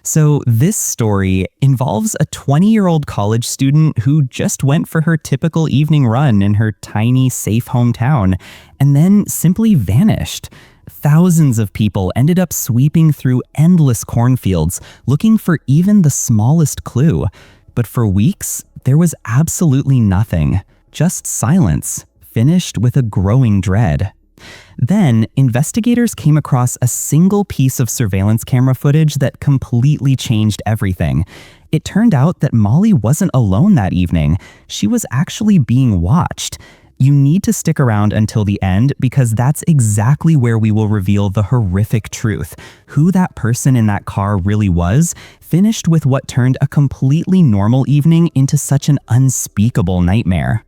So this story involves a 20-year-old college student who just went for her typical evening run in her tiny, safe hometown, and then simply vanished. Thousands of people ended up sweeping through endless cornfields, looking for even the smallest clue. But for weeks, there was absolutely nothing. Just silence, finished with a growing dread. Then, investigators came across a single piece of surveillance camera footage that completely changed everything. It turned out that Molly wasn't alone that evening. She was actually being watched. You need to stick around until the end because that's exactly where we will reveal the horrific truth. Who that person in that car really was, finished with what turned a completely normal evening into such an unspeakable nightmare.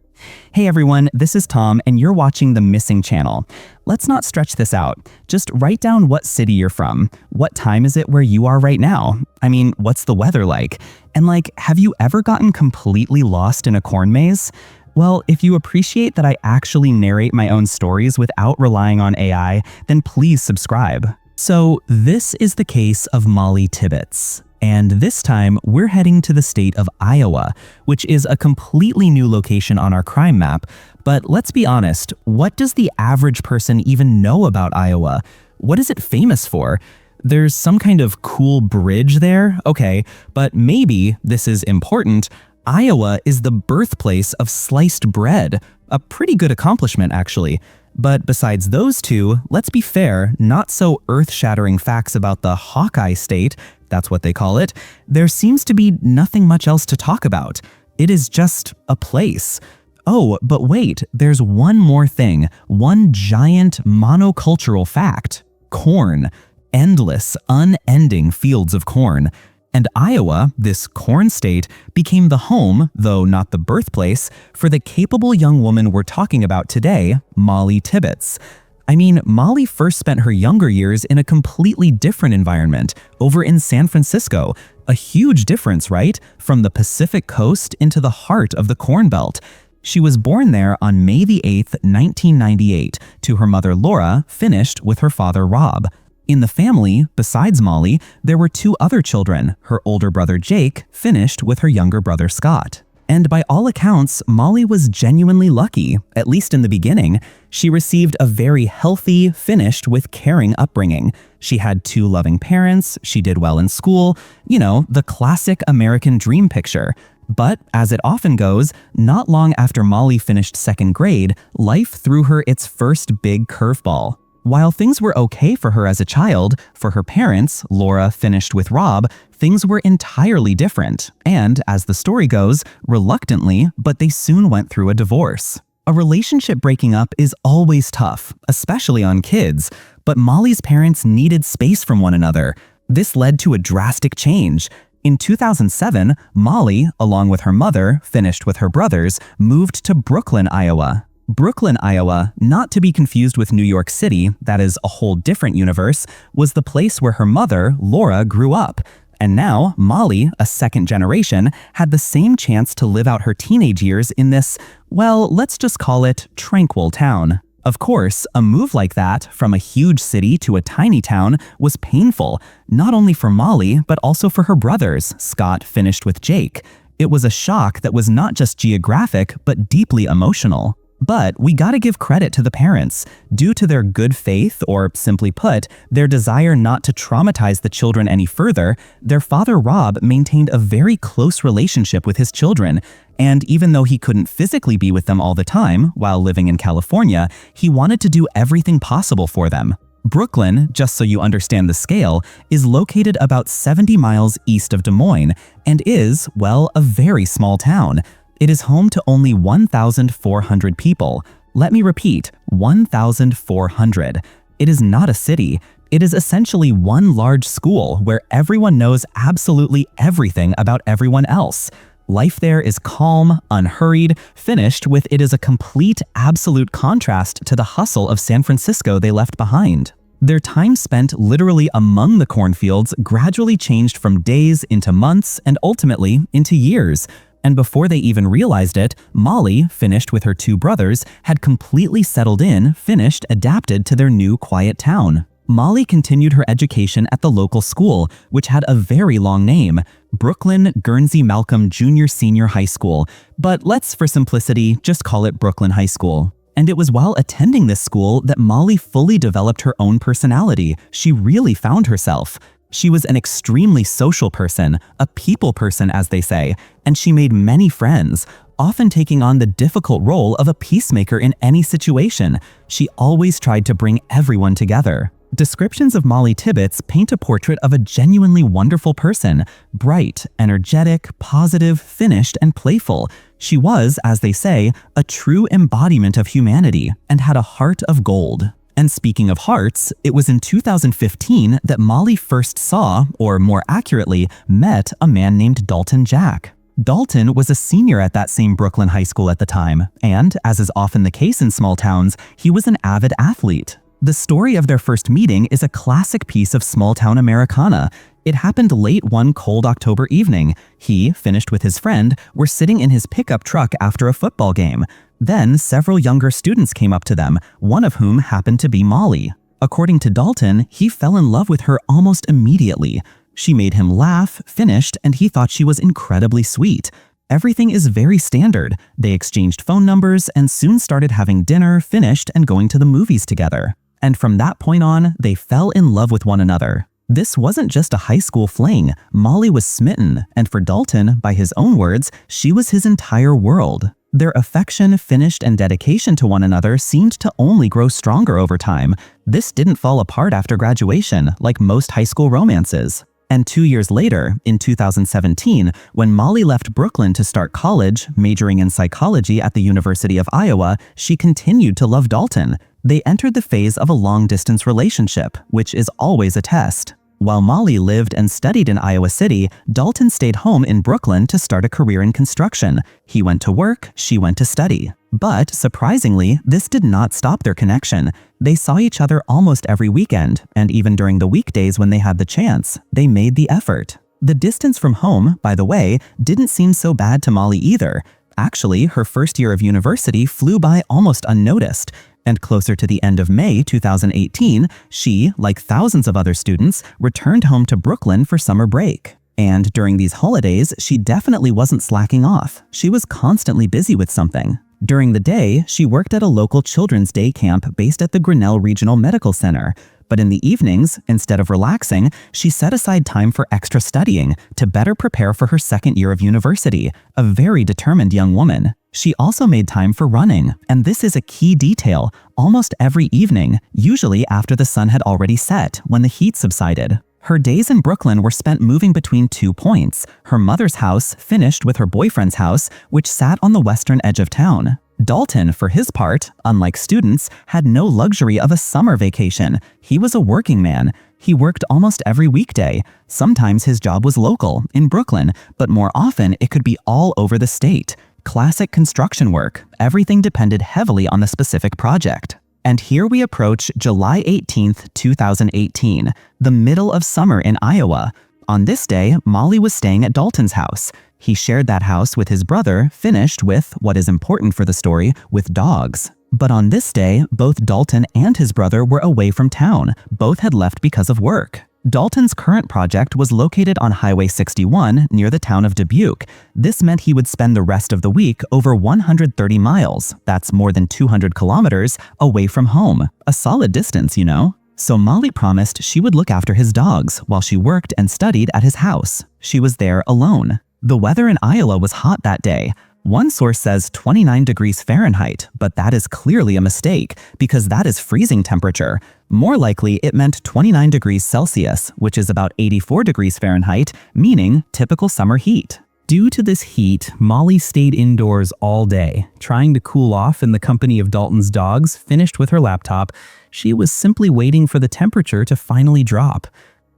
Hey everyone, this is Tom and you're watching The Missing Channel. Let's not stretch this out. Just write down what city you're from. What time is it where you are right now? I mean, what's the weather like? And have you ever gotten completely lost in a corn maze? Well, if you appreciate that I actually narrate my own stories without relying on AI, then please subscribe. So this is the case of Molly Tibbitz. And this time, we're heading to the state of Iowa, which is a completely new location on our crime map. But let's be honest, what does the average person even know about Iowa? What is it famous for? There's some kind of cool bridge there? Okay, but maybe this is important. Iowa is the birthplace of sliced bread. A pretty good accomplishment, actually. But besides those two, let's be fair, not so earth-shattering facts about the Hawkeye State, that's what they call it, there seems to be nothing much else to talk about. It is just a place. Oh, but wait, there's one more thing, one giant monocultural fact. Corn. Endless, unending fields of corn. And Iowa, this corn state, became the home, though not the birthplace, for the capable young woman we're talking about today, Molly Tibbitz. I mean, Molly first spent her younger years in a completely different environment, over in San Francisco. A huge difference, right? From the Pacific coast into the heart of the Corn Belt. She was born there on May the 8th, 1998, to her mother Laura, finished with her father Rob. In the family, besides Molly, there were two other children, her older brother Jake, finished with her younger brother Scott. And by all accounts, Molly was genuinely lucky, at least in the beginning. She received a very healthy, finished with caring upbringing. She had two loving parents, she did well in school, you know, the classic American dream picture. But, as it often goes, not long after Molly finished second grade, life threw her its first big curveball. While things were okay for her as a child, for her parents, Laura finished with Rob, things were entirely different. And, as the story goes, reluctantly, but they soon went through a divorce. A relationship breaking up is always tough, especially on kids, but Molly's parents needed space from one another. This led to a drastic change. In 2007, Molly, along with her mother, finished with her brothers, moved to Brooklyn, Iowa. Brooklyn, Iowa, not to be confused with New York City, that is a whole different universe, was the place where her mother, Laura, grew up. And now, Molly, a second generation, had the same chance to live out her teenage years in this, well, let's just call it tranquil town. Of course, a move like that, from a huge city to a tiny town, was painful, not only for Molly, but also for her brothers, Scott finished with Jake. It was a shock that was not just geographic, but deeply emotional. But we gotta give credit to the parents. Due to their good faith, or simply put, their desire not to traumatize the children any further, their father Rob maintained a very close relationship with his children. And even though he couldn't physically be with them all the time, while living in California, he wanted to do everything possible for them. Brooklyn, just so you understand the scale, is located about 70 miles east of Des Moines, and is, well, a very small town. It is home to only 1,400 people. Let me repeat, 1,400. It is not a city. It is essentially one large school where everyone knows absolutely everything about everyone else. Life there is calm, unhurried, finished with it is a complete, absolute contrast to the hustle of San Francisco they left behind. Their time spent literally among the cornfields gradually changed from days into months and ultimately into years. And before they even realized it, Molly, finished with her two brothers, had completely settled in, finished, adapted to their new quiet town. Molly continued her education at the local school, which had a very long name, Brooklyn Guernsey Malcolm Junior Senior High School, but let's, for simplicity, just call it Brooklyn High School. And it was while attending this school that Molly fully developed her own personality. She really found herself. She was an extremely social person, a people person as they say, and she made many friends, often taking on the difficult role of a peacemaker in any situation. She always tried to bring everyone together. Descriptions of Molly Tibbitz paint a portrait of a genuinely wonderful person, bright, energetic, positive, finished, and playful. She was, as they say, a true embodiment of humanity and had a heart of gold. And speaking of hearts, it was in 2015 that Molly first saw, or more accurately, met a man named Dalton Jack. Dalton was a senior at that same Brooklyn high school at the time, and, as is often the case in small towns, he was an avid athlete. The story of their first meeting is a classic piece of small-town Americana. It happened late one cold October evening. He, finished with his friend, were sitting in his pickup truck after a football game. Then several younger students came up to them, one of whom happened to be Molly. According to Dalton, he fell in love with her almost immediately. She made him laugh, finished, and he thought she was incredibly sweet. Everything is very standard. They exchanged phone numbers and soon started having dinner, finished, and going to the movies together. And from that point on, they fell in love with one another. This wasn't just a high school fling. Molly was smitten, and for Dalton, by his own words, she was his entire world. Their affection, finished, and dedication to one another seemed to only grow stronger over time. This didn't fall apart after graduation, like most high school romances. And 2 years later, in 2017, when Molly left Brooklyn to start college, majoring in psychology at the University of Iowa, she continued to love Dalton. They entered the phase of a long-distance relationship, which is always a test. While Molly lived and studied in Iowa City, Dalton stayed home in Brooklyn to start a career in construction. He went to work, she went to study. But, surprisingly, this did not stop their connection. They saw each other almost every weekend, and even during the weekdays when they had the chance, they made the effort. The distance from home, by the way, didn't seem so bad to Molly either. Actually, her first year of university flew by almost unnoticed. And closer to the end of May 2018, she, like thousands of other students, returned home to Brooklyn for summer break. And during these holidays, she definitely wasn't slacking off. She was constantly busy with something. During the day, she worked at a local children's day camp based at the Grinnell Regional Medical Center. But in the evenings, instead of relaxing, she set aside time for extra studying to better prepare for her second year of university, a very determined young woman. She also made time for running, and this is a key detail, almost every evening, usually after the sun had already set, when the heat subsided. Her days in Brooklyn were spent moving between 2 points, her mother's house, finished with her boyfriend's house, which sat on the western edge of town. Dalton, for his part, unlike students, had no luxury of a summer vacation. He was a working man. He worked almost every weekday. Sometimes his job was local, in Brooklyn, but more often it could be all over the state. Classic construction work. Everything depended heavily on the specific project. And here we approach July 18th, 2018, the middle of summer in Iowa. On this day, Molly was staying at Dalton's house. He shared that house with his brother, finished with, what is important for the story, with dogs. But on this day, both Dalton and his brother were away from town. Both had left because of work. Dalton's current project was located on Highway 61 near the town of Dubuque. This meant he would spend the rest of the week over 130 miles, that's more than 200 kilometers, away from home. A solid distance, you know? So Molly promised she would look after his dogs while she worked and studied at his house. She was there alone. The weather in Iowa was hot that day. One source says 29 degrees Fahrenheit, but that is clearly a mistake because that is freezing temperature. More likely, it meant 29 degrees Celsius, which is about 84 degrees Fahrenheit, meaning typical summer heat. Due to this heat, Molly stayed indoors all day, trying to cool off in the company of Dalton's dogs, finished with her laptop. She was simply waiting for the temperature to finally drop.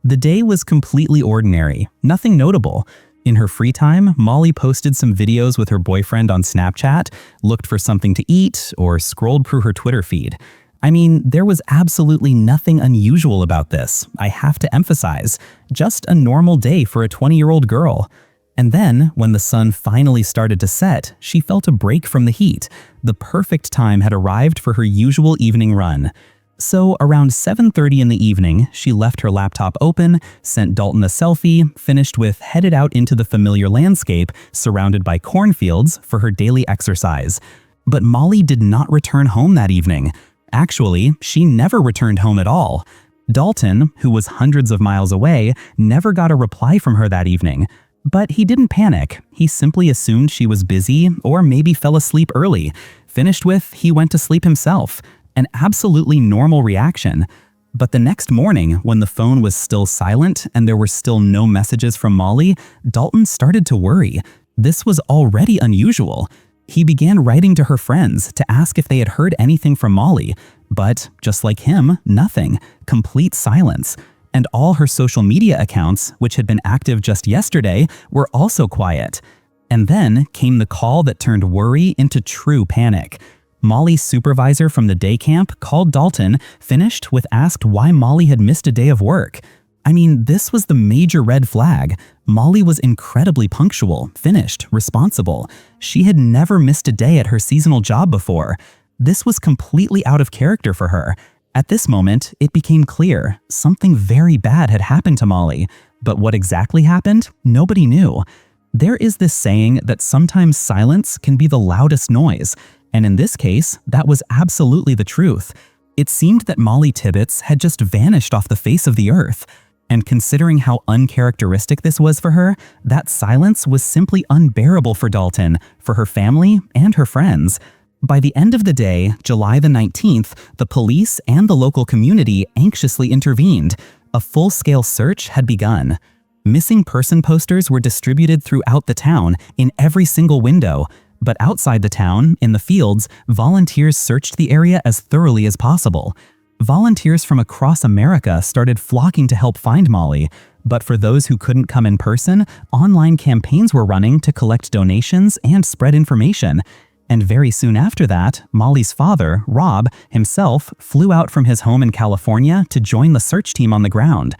The day was completely ordinary, nothing notable. In her free time, Molly posted some videos with her boyfriend on Snapchat, looked for something to eat, or scrolled through her Twitter feed. I mean, there was absolutely nothing unusual about this, I have to emphasize. Just a normal day for a 20-year-old girl. And then, when the sun finally started to set, she felt a break from the heat. The perfect time had arrived for her usual evening run. So around 7:30 in the evening, she left her laptop open, sent Dalton a selfie, finished with headed out into the familiar landscape surrounded by cornfields for her daily exercise. But Molly did not return home that evening. Actually, she never returned home at all. Dalton, who was hundreds of miles away, never got a reply from her that evening. But he didn't panic. He simply assumed she was busy or maybe fell asleep early. Finished with, he went to sleep himself. An absolutely normal reaction. But the next morning, when the phone was still silent and there were still no messages from Molly, Dalton started to worry. This was already unusual. He began writing to her friends to ask if they had heard anything from Molly. But, just like him, nothing. Complete silence. And all her social media accounts, which had been active just yesterday, were also quiet. And then came the call that turned worry into true panic. Molly's supervisor from the day camp called Dalton, finished with asked why Molly had missed a day of work. I mean, this was the major red flag. Molly was incredibly punctual, finished, responsible. She had never missed a day at her seasonal job before. This was completely out of character for her. At this moment, it became clear something very bad had happened to Molly. But what exactly happened? Nobody knew. There is this saying that sometimes silence can be the loudest noise. And in this case, that was absolutely the truth. It seemed that Molly Tibbitz had just vanished off the face of the earth. And considering how uncharacteristic this was for her, that silence was simply unbearable for Dalton, for her family, and her friends. By the end of the day, July the 19th, the police and the local community anxiously intervened. A full-scale search had begun. Missing person posters were distributed throughout the town, in every single window. But outside the town, in the fields, volunteers searched the area as thoroughly as possible. Volunteers from across America started flocking to help find Molly. But for those who couldn't come in person, online campaigns were running to collect donations and spread information. And very soon after that, Molly's father, Rob, himself flew out from his home in California to join the search team on the ground.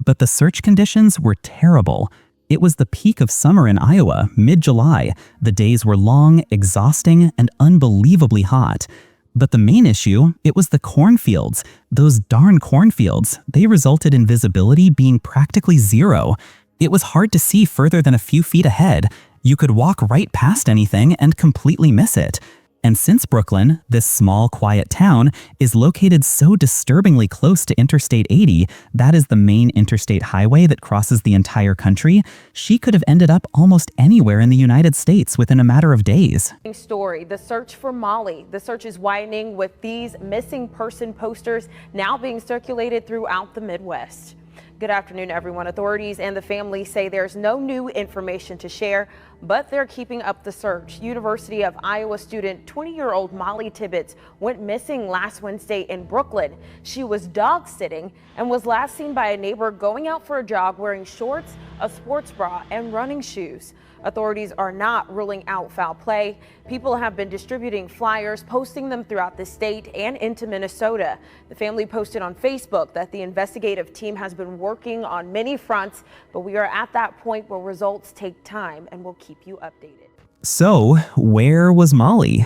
But the search conditions were terrible. It was the peak of summer in Iowa, mid-July. The days were long, exhausting, and unbelievably hot. But the main issue, it was the cornfields. Those darn cornfields, they resulted in visibility being practically zero. It was hard to see further than a few feet ahead. You could walk right past anything and completely miss it. And since Brooklyn, this small, quiet town, is located so disturbingly close to Interstate 80, that is the main interstate highway that crosses the entire country, she could have ended up almost anywhere in the United States within a matter of days. Story, the search for Molly. The search is widening with these missing person posters now being circulated throughout the Midwest. Good afternoon, everyone. Authorities and the family say there's no new information to share, but they're keeping up the search. University of Iowa student 20-year-old Molly Tibbitz went missing last Wednesday in Brooklyn. She was dog sitting and was last seen by a neighbor going out for a jog wearing shorts, a sports bra, and running shoes. Authorities are not ruling out foul play. People have been distributing flyers, posting them throughout the state and into Minnesota. The family posted on Facebook that the investigative team has been working on many fronts, but we are at that point where results take time and we'll keep you updated. So, where was Molly?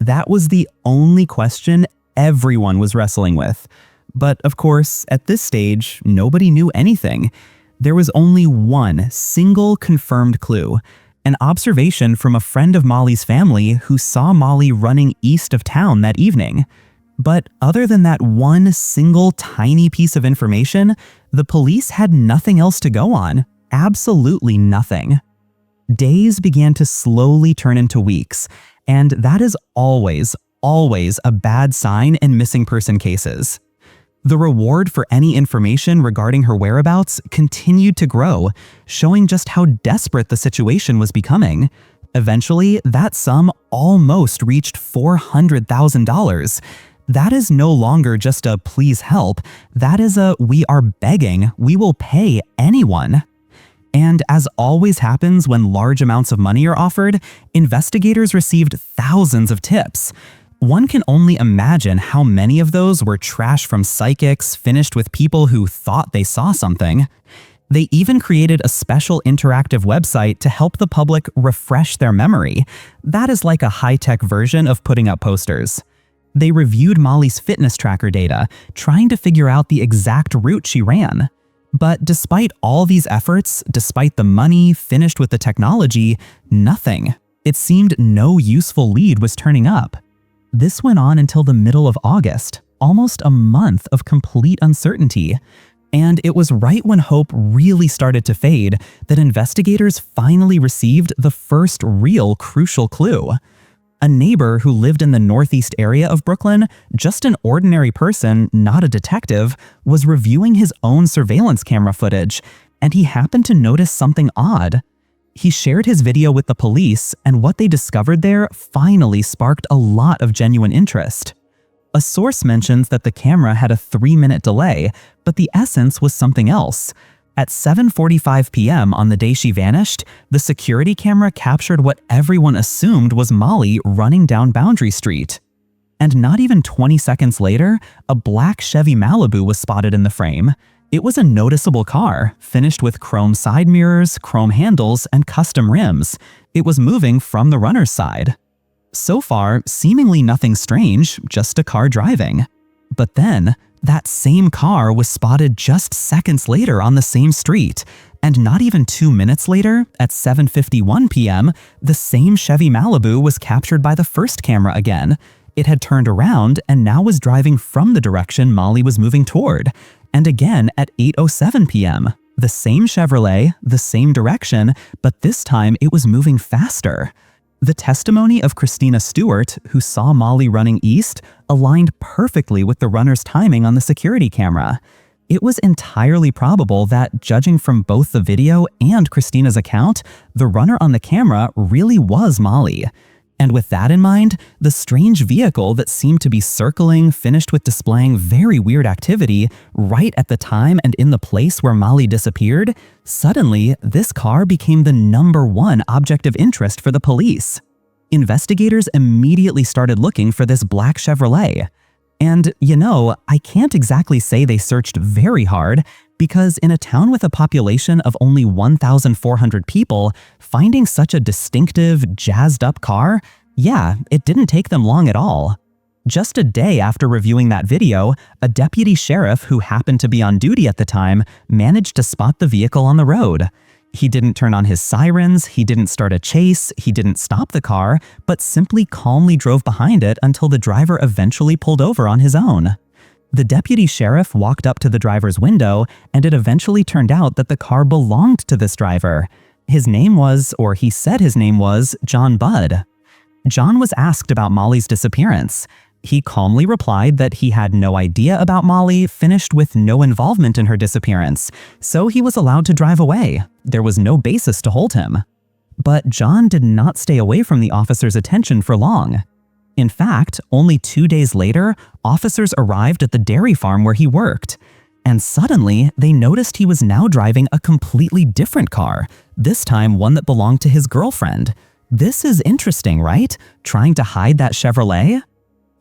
That was the only question everyone was wrestling with. But of course, at this stage, nobody knew anything. There was only one single confirmed clue, an observation from a friend of Molly's family who saw Molly running east of town that evening. But other than that one single tiny piece of information, the police had nothing else to go on. Absolutely nothing. Days began to slowly turn into weeks, and that is always a bad sign in missing person cases. The reward for any information regarding her whereabouts continued to grow, showing just how desperate the situation was becoming. Eventually, that sum almost reached $400,000. That is no longer just a please help, that is a we are begging, we will pay anyone. And as always happens when large amounts of money are offered, investigators received thousands of tips. One can only imagine how many of those were trash from psychics finished with people who thought they saw something. They even created a special interactive website to help the public refresh their memory. That is like a high-tech version of putting up posters. They reviewed Molly's fitness tracker data, trying to figure out the exact route she ran. But despite all these efforts, despite the money, finished with the technology, nothing. It seemed no useful lead was turning up. This went on until the middle of August, almost a month of complete uncertainty. And it was right when hope really started to fade that investigators finally received the first real crucial clue. A neighbor who lived in the northeast area of Brooklyn, just an ordinary person, not a detective, was reviewing his own surveillance camera footage, and he happened to notice something odd. He shared his video with the police, and what they discovered there finally sparked a lot of genuine interest. A source mentions that the camera had a 3-minute delay, but the essence was something else. At 7:45 p.m. on the day she vanished, the security camera captured what everyone assumed was Molly running down Boundary Street. And not even 20 seconds later, a black Chevy Malibu was spotted in the frame. It was a noticeable car, finished with chrome side mirrors, chrome handles, and custom rims. It was moving from the runner's side. So far, seemingly nothing strange, just a car driving. But then, that same car was spotted just seconds later on the same street, and not even 2 minutes later, at 7:51 p.m., the same Chevy Malibu was captured by the first camera again. It had turned around and now was driving from the direction Molly was moving toward. And again at 8:07 p.m., the same Chevrolet, the same direction, but this time it was moving faster. The testimony of Christina Stewart, who saw Molly running east, aligned perfectly with the runner's timing on the security camera. It was entirely probable that, judging from both the video and Christina's account, the runner on the camera really was Molly. And with that in mind, the strange vehicle that seemed to be circling, finished with displaying very weird activity, right at the time and in the place where Molly disappeared, suddenly this car became the #1 object of interest for the police. Investigators immediately started looking for this black Chevrolet. And, I can't exactly say they searched very hard, because in a town with a population of only 1,400 people, finding such a distinctive, jazzed-up car, it didn't take them long at all. Just a day after reviewing that video, a deputy sheriff who happened to be on duty at the time managed to spot the vehicle on the road. He didn't turn on his sirens, he didn't start a chase, he didn't stop the car, but simply calmly drove behind it until the driver eventually pulled over on his own. The deputy sheriff walked up to the driver's window, and it eventually turned out that the car belonged to this driver. His name was, or he said his name was, John Budd. John was asked about Molly's disappearance. He calmly replied that he had no idea about Molly, finished with no involvement in her disappearance, so he was allowed to drive away. There was no basis to hold him. But John did not stay away from the officer's attention for long. In fact, only 2 days later, officers arrived at the dairy farm where he worked. And suddenly, they noticed he was now driving a completely different car, this time one that belonged to his girlfriend. This is interesting, right? Trying to hide that Chevrolet?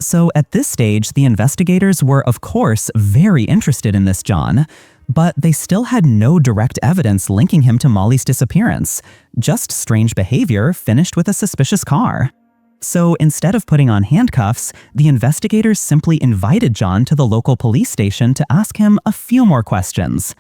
So at this stage, the investigators were, of course, very interested in this John, but they still had no direct evidence linking him to Molly's disappearance, just strange behavior finished with a suspicious car. So instead of putting on handcuffs, the investigators simply invited John to the local police station to ask him a few more questions.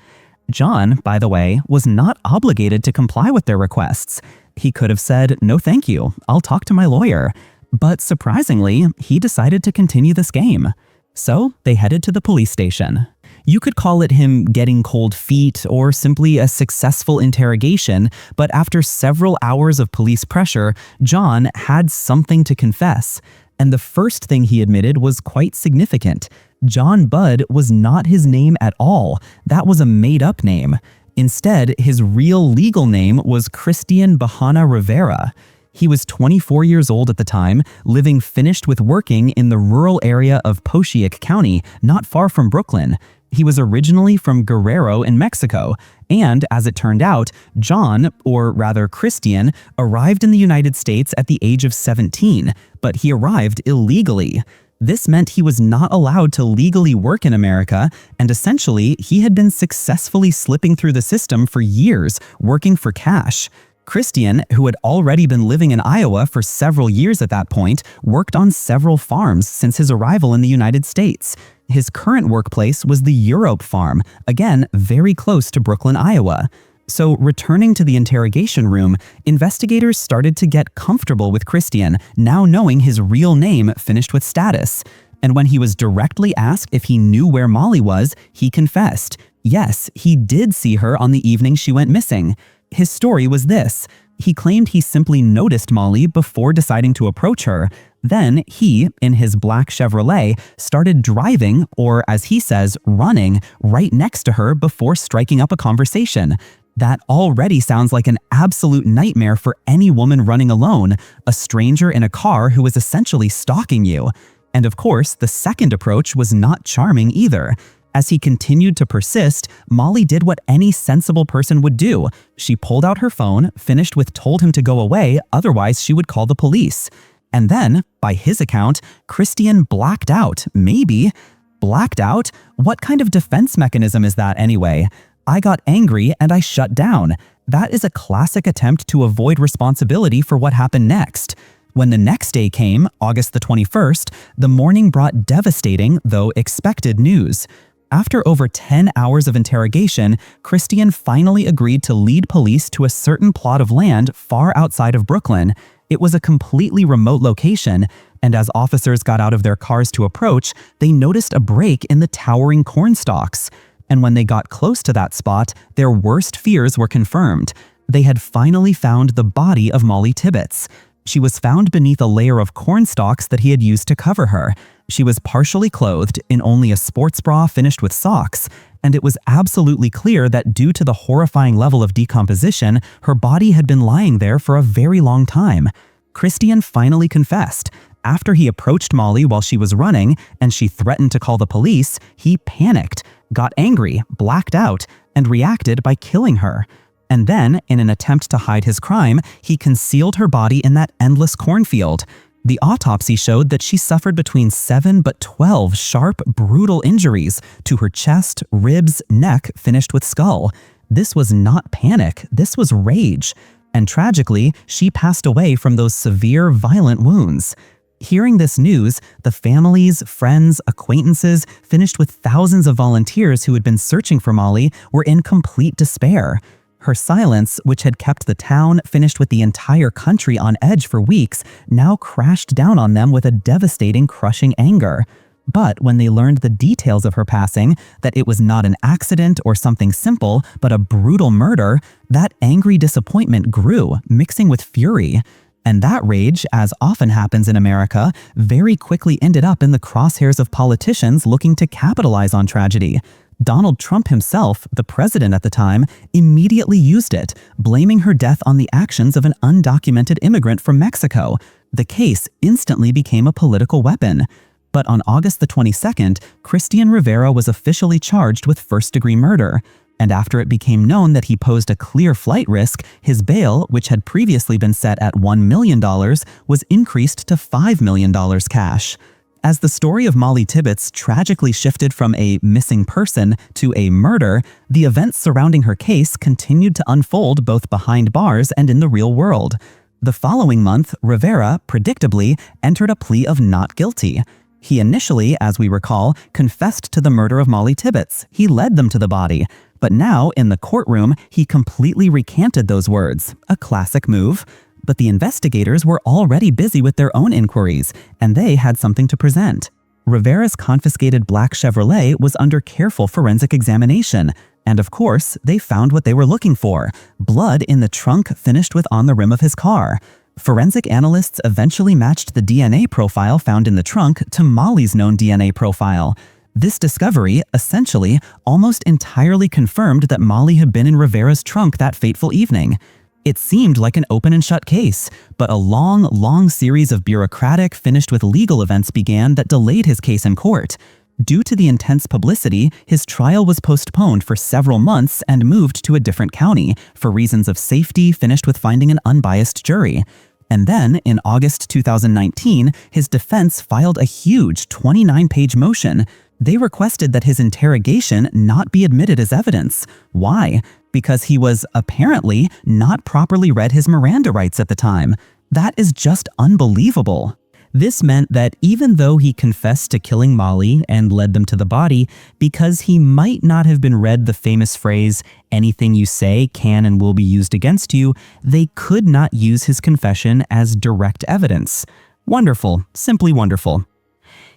John, by the way, was not obligated to comply with their requests. He could have said, "No thank you, I'll talk to my lawyer." But surprisingly, he decided to continue this game. So they headed to the police station. You could call it him getting cold feet or simply a successful interrogation, but after several hours of police pressure, John had something to confess. And the first thing he admitted was quite significant. John Budd was not his name at all. That was a made-up name. Instead, his real legal name was Christian Bahana Rivera. He was 24 years old at the time, living finished with working in the rural area of Pochiac County, not far from Brooklyn. He was originally from Guerrero in Mexico, and as it turned out, John, or rather Christian, arrived in the United States at the age of 17, but he arrived illegally. This meant he was not allowed to legally work in America, and essentially, he had been successfully slipping through the system for years, working for cash. Christian, who had already been living in Iowa for several years at that point, worked on several farms since his arrival in the United States. His current workplace was the Europe farm, again, very close to Brooklyn, Iowa. So, returning to the interrogation room, investigators started to get comfortable with Christian, now knowing his real name finished with status. And when he was directly asked if he knew where Molly was, he confessed. Yes, he did see her on the evening she went missing. His story was this. He claimed he simply noticed Molly before deciding to approach her. Then he, in his black Chevrolet, started driving, or as he says, running, right next to her before striking up a conversation. That already sounds like an absolute nightmare for any woman running alone, a stranger in a car who is essentially stalking you. And of course, the second approach was not charming either. As he continued to persist, Molly did what any sensible person would do. She pulled out her phone, finished with told him to go away, otherwise she would call the police. And then, by his account, Christian blacked out. Maybe. Blacked out? What kind of defense mechanism is that anyway? I got angry and I shut down. That is a classic attempt to avoid responsibility for what happened next. When the next day came, August the 21st, the morning brought devastating, though expected news. After over 10 hours of interrogation, Christian finally agreed to lead police to a certain plot of land far outside of Brooklyn. It was a completely remote location, and as officers got out of their cars to approach, they noticed a break in the towering corn stalks. And when they got close to that spot, their worst fears were confirmed. They had finally found the body of Molly Tibbitz. She was found beneath a layer of corn stalks that he had used to cover her. She was partially clothed in only a sports bra finished with socks, and it was absolutely clear that due to the horrifying level of decomposition, her body had been lying there for a very long time. Christian finally confessed. After he approached Molly while she was running, and she threatened to call the police, he panicked, got angry, blacked out, and reacted by killing her. And then, in an attempt to hide his crime, he concealed her body in that endless cornfield. The autopsy showed that she suffered between 7 but 12 sharp, brutal injuries to her chest, ribs, neck, finished with skull. This was not panic, this was rage. And tragically, she passed away from those severe, violent wounds. Hearing this news, the families, friends, acquaintances, finished with thousands of volunteers who had been searching for Molly, were in complete despair. Her silence, which had kept the town, finished with the entire country on edge for weeks, now crashed down on them with a devastating, crushing anger. But when they learned the details of her passing, that it was not an accident or something simple, but a brutal murder, that angry disappointment grew, mixing with fury. And that rage, as often happens in America, very quickly ended up in the crosshairs of politicians looking to capitalize on tragedy. Donald Trump himself, the president at the time, immediately used it, blaming her death on the actions of an undocumented immigrant from Mexico. The case instantly became a political weapon. But on August the 22nd, Christian Rivera was officially charged with first-degree murder. And after it became known that he posed a clear flight risk, his bail, which had previously been set at $1 million, was increased to $5 million cash. As the story of Molly Tibbitz tragically shifted from a missing person to a murder, the events surrounding her case continued to unfold both behind bars and in the real world. The following month, Rivera, predictably, entered a plea of not guilty. He initially, as we recall, confessed to the murder of Molly Tibbitz. He led them to the body. But now, in the courtroom, he completely recanted those words. A classic move. But the investigators were already busy with their own inquiries, and they had something to present. Rivera's confiscated black Chevrolet was under careful forensic examination, and of course, they found what they were looking for: blood in the trunk finished with on the rim of his car. Forensic analysts eventually matched the DNA profile found in the trunk to Molly's known DNA profile. This discovery, essentially, almost entirely confirmed that Molly had been in Rivera's trunk that fateful evening. It seemed like an open and shut case, but a long series of bureaucratic, finished with legal events began that delayed his case in court. Due to the intense publicity, his trial was postponed for several months and moved to a different county, for reasons of safety, finished with finding an unbiased jury. And then, in August 2019, his defense filed a huge 29-page motion. They requested that his interrogation not be admitted as evidence. Why? Because he was apparently not properly read his Miranda rights at the time. That is just unbelievable. This meant that even though he confessed to killing Molly and led them to the body, because he might not have been read the famous phrase, "anything you say can and will be used against you," they could not use his confession as direct evidence. Wonderful, simply wonderful.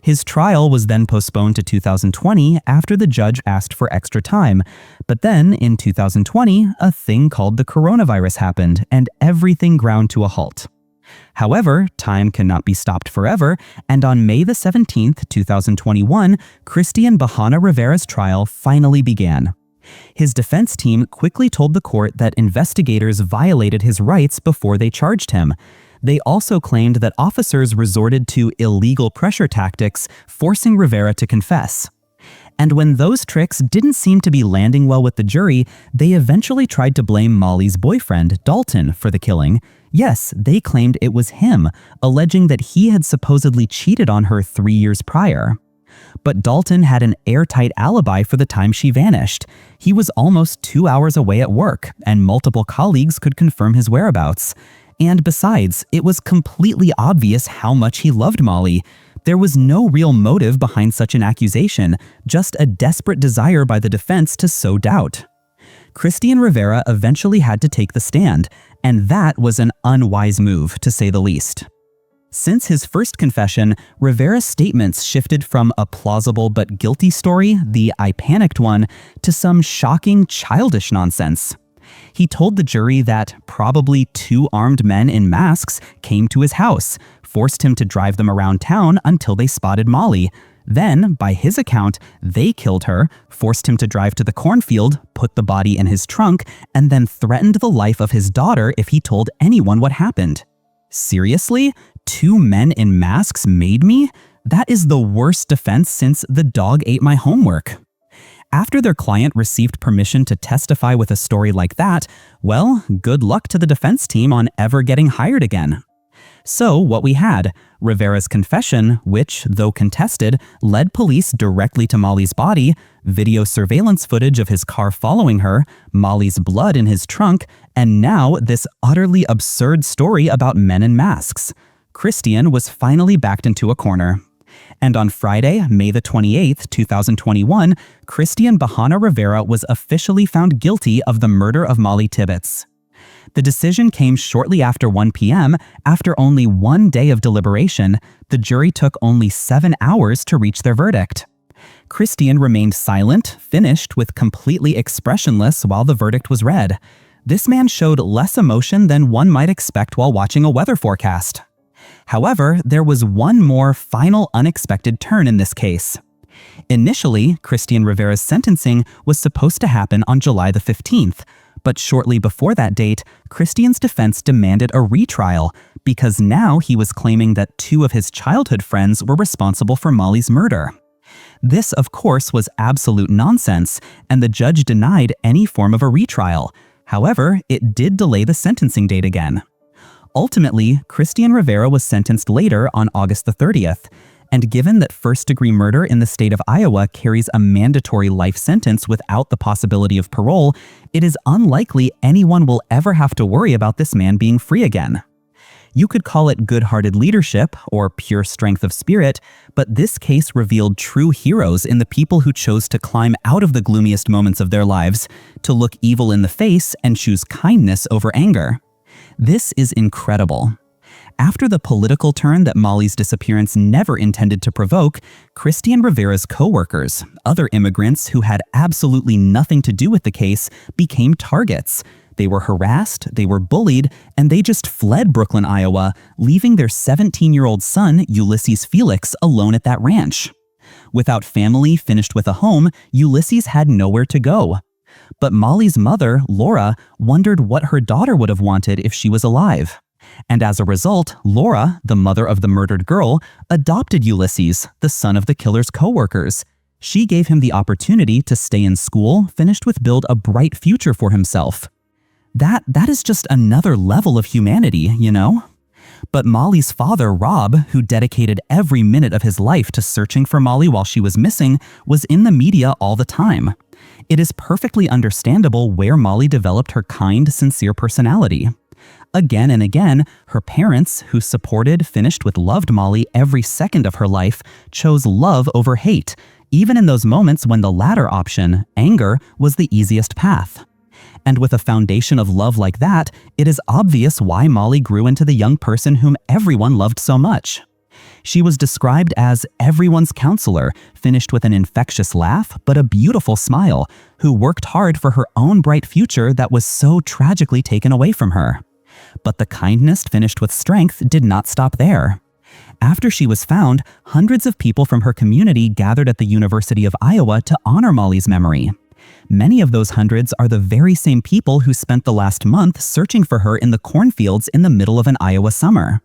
His trial was then postponed to 2020 after the judge asked for extra time. But then, in 2020, a thing called the coronavirus happened, and everything ground to a halt. However, time cannot be stopped forever, and on May the 17th, 2021, Christian Bahana Rivera's trial finally began. His defense team quickly told the court that investigators violated his rights before they charged him. They also claimed that officers resorted to illegal pressure tactics, forcing Rivera to confess. And when those tricks didn't seem to be landing well with the jury, they eventually tried to blame Molly's boyfriend, Dalton, for the killing. Yes, they claimed it was him, alleging that he had supposedly cheated on her 3 years prior. But Dalton had an airtight alibi for the time she vanished. He was almost 2 hours away at work, and multiple colleagues could confirm his whereabouts. And besides, it was completely obvious how much he loved Molly. There was no real motive behind such an accusation, just a desperate desire by the defense to sow doubt. Christian Rivera eventually had to take the stand, and that was an unwise move, to say the least. Since his first confession, Rivera's statements shifted from a plausible but guilty story, the "I panicked" one, to some shocking, childish nonsense. He told the jury that probably 2 armed men in masks came to his house, forced him to drive them around town until they spotted Molly. Then, by his account, they killed her, forced him to drive to the cornfield, put the body in his trunk, and then threatened the life of his daughter if he told anyone what happened. Seriously? 2 men in masks made me? That is the worst defense since "the dog ate my homework." After their client received permission to testify with a story like that, well, good luck to the defense team on ever getting hired again. So what we had, Rivera's confession, which, though contested, led police directly to Molly's body, video surveillance footage of his car following her, Molly's blood in his trunk, and now this utterly absurd story about men in masks. Christian was finally backed into a corner. And on Friday, May the 28th, 2021, Christian Bahana Rivera was officially found guilty of the murder of Molly Tibbitz. The decision came shortly after 1 p.m. After only 1 day of deliberation, the jury took only 7 hours to reach their verdict. Christian remained silent, finished with completely expressionless while the verdict was read. This man showed less emotion than one might expect while watching a weather forecast. However, there was one more final unexpected turn in this case. Initially, Christian Rivera's sentencing was supposed to happen on July the 15th, but shortly before that date, Christian's defense demanded a retrial because now he was claiming that 2 of his childhood friends were responsible for Molly's murder. This, of course, was absolute nonsense, and the judge denied any form of a retrial. However, it did delay the sentencing date again. Ultimately, Christian Rivera was sentenced later on August the 30th, and given that first-degree murder in the state of Iowa carries a mandatory life sentence without the possibility of parole, it is unlikely anyone will ever have to worry about this man being free again. You could call it good-hearted leadership or pure strength of spirit, but this case revealed true heroes in the people who chose to climb out of the gloomiest moments of their lives, to look evil in the face and choose kindness over anger. This is incredible. After the political turn that Molly's disappearance never intended to provoke, Christian Rivera's co-workers, other immigrants who had absolutely nothing to do with the case, became targets. They were harassed, they were bullied, and they just fled Brooklyn, Iowa, leaving their 17-year-old son, Ulysses Felix, alone at that ranch. Without family finished with a home, Ulysses had nowhere to go. But Molly's mother, Laura, wondered what her daughter would have wanted if she was alive. And as a result, Laura, the mother of the murdered girl, adopted Ulysses, the son of the killer's co-workers. She gave him the opportunity to stay in school, finished with build a bright future for himself. That is just another level of humanity, you know? But Molly's father, Rob, who dedicated every minute of his life to searching for Molly while she was missing, was in the media all the time. It is perfectly understandable where Molly developed her kind, sincere personality. Again and again, her parents, who supported, finished with, loved Molly every second of her life, chose love over hate, even in those moments when the latter option, anger, was the easiest path. And with a foundation of love like that, it is obvious why Molly grew into the young person whom everyone loved so much. She was described as everyone's counselor, finished with an infectious laugh but a beautiful smile, who worked hard for her own bright future that was so tragically taken away from her. But the kindness finished with strength did not stop there. After she was found, hundreds of people from her community gathered at the University of Iowa to honor Molly's memory. Many of those hundreds are the very same people who spent the last month searching for her in the cornfields in the middle of an Iowa summer.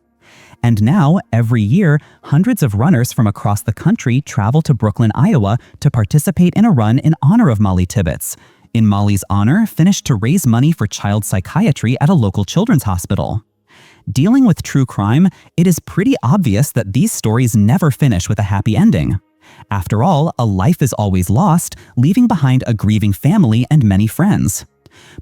And now, every year, hundreds of runners from across the country travel to Brooklyn, Iowa to participate in a run in honor of Molly Tibbitz. In Molly's honor, finished to raise money for child psychiatry at a local children's hospital. Dealing with true crime, it is pretty obvious that these stories never finish with a happy ending. After all, a life is always lost, leaving behind a grieving family and many friends.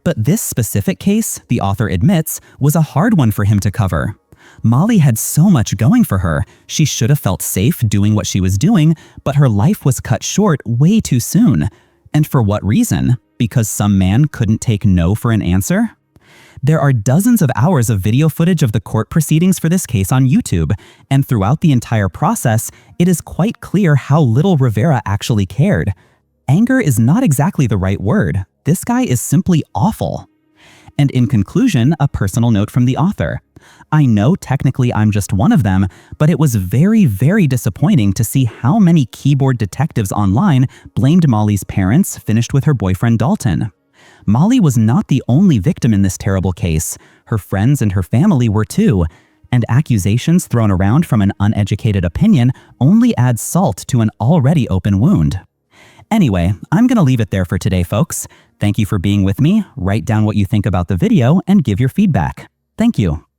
But this specific case, the author admits, was a hard one for him to cover. Molly had so much going for her. She should have felt safe doing what she was doing, but her life was cut short way too soon. And for what reason? Because some man couldn't take no for an answer? There are dozens of hours of video footage of the court proceedings for this case on YouTube, and throughout the entire process, it is quite clear how little Rivera actually cared. Anger is not exactly the right word. This guy is simply awful. And in conclusion, a personal note from the author. I know technically I'm just one of them, but it was very, very disappointing to see how many keyboard detectives online blamed Molly's parents, finished with her boyfriend Dalton. Molly was not the only victim in this terrible case. Her friends and her family were too. And accusations thrown around from an uneducated opinion only add salt to an already open wound. Anyway, I'm gonna leave it there for today, folks. Thank you for being with me. Write down what you think about the video and give your feedback. Thank you.